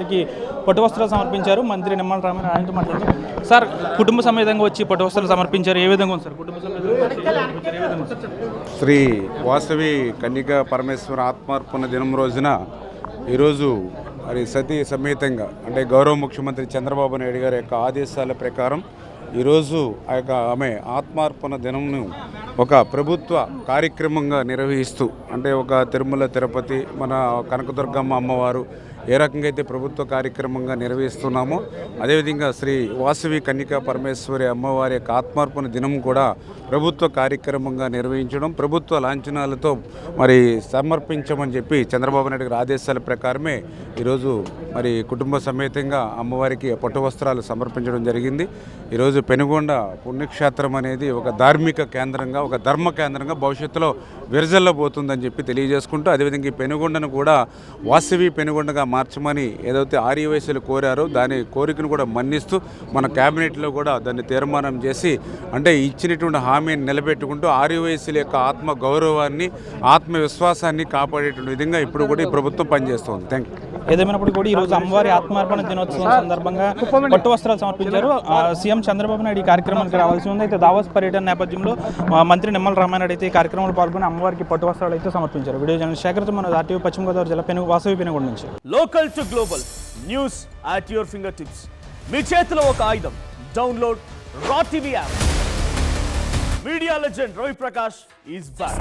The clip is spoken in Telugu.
అమ్మవారికి పట్టు వస్త్రాలు సమర్పించారు. మంత్రి నిమ్మల రామారావు ఆయనతో మాట్లాడుతూ, సార్ కుటుంబ సమేతంగా వచ్చి పట్టు వస్త్రాలు సమర్పించారు. ఏ విధంగా ఉంది సార్ కుటుంబ సమేతంగా? శ్రీ వాసవి కన్యకా పరమేశ్వర ఆత్మార్పణ దినం రోజున ఈరోజు మరి సతీ సమేతంగా అంటే గౌరవ ముఖ్యమంత్రి చంద్రబాబు నాయుడు గారి యొక్క ఆదేశాల ప్రకారం ఈరోజు ఆ యొక్క ఆమె ఆత్మార్పణ దినంను ఒక ప్రభుత్వ కార్యక్రమంగా నిర్వహిస్తూ అంటే ఒక తిరుమల తిరుపతి మన కనకదుర్గమ్మ అమ్మవారు ఏ రకంగా అయితే ప్రభుత్వ కార్యక్రమంగా నిర్వహిస్తున్నామో అదేవిధంగా శ్రీ వాసవి కన్యకా పరమేశ్వరి అమ్మవారి యొక్క ఆత్మార్పణ దినం కూడా ప్రభుత్వ కార్యక్రమంగా నిర్వహించడం, ప్రభుత్వ లాంఛనాలతో మరి సమర్పించమని చెప్పి చంద్రబాబు నాయుడు గారి ఆదేశాల ప్రకారమే ఈరోజు మరి కుటుంబ సమేతంగా అమ్మవారికి పట్టు వస్త్రాలు సమర్పించడం జరిగింది. ఈరోజు పెనుగొండ పుణ్యక్షేత్రం అనేది ఒక ధార్మిక కేంద్రంగా, ఒక ధర్మ కేంద్రంగా భవిష్యత్తులో విరజల్లబోతుందని చెప్పి తెలియజేసుకుంటూ అదేవిధంగా ఈ పెనుగొండను కూడా వాసవి పెనుగొండగా మార్చమని ఏదైతే ఆర్యవైశ్యులు కోరారో దాని కోరికను కూడా మన్నిస్తూ మన క్యాబినెట్లో కూడా దాన్ని తీర్మానం చేసి అంటే ఇచ్చినటువంటి హామీని నిలబెట్టుకుంటూ ఆర్యవైశ్యుల యొక్క ఆత్మ గౌరవాన్ని ఆత్మవిశ్వాసాన్ని కాపాడేటువంటి విధంగా ఇప్పుడు కూడా ఈ ప్రభుత్వం పనిచేస్తుంది. Thank you. ఏదేమైనప్పుడు కూడా ఈరోజు అమ్మవారి ఆత్మార్పణ దినోత్సవం సందర్భంగా పట్టు వస్త్రాలు సమర్పించారు. సీఎం చంద్రబాబు నాయుడు ఈ కార్యక్రమానికి రావాల్సి ఉంది. అయితే దావోస్ పర్యటన నేపథ్యంలో మంత్రి నిమ్మల రామారావు అయితే ఈ కార్యక్రమంలో పాల్గొని అమ్మవారికి పట్టు వస్త్రాలు అయితే సమర్పించారు. వీడియో జర్నలిస్ట్ శేఖర్తో మన ఆర్టీవీ పశ్చిమ గోదావరి జిల్లా వాసవి పెనుగొండ నుంచి. Local to global news at your fingertips. మీ చేతిలో ఒక ఆయుధం. Download R TV app. Media legend Ravi Prakash is back.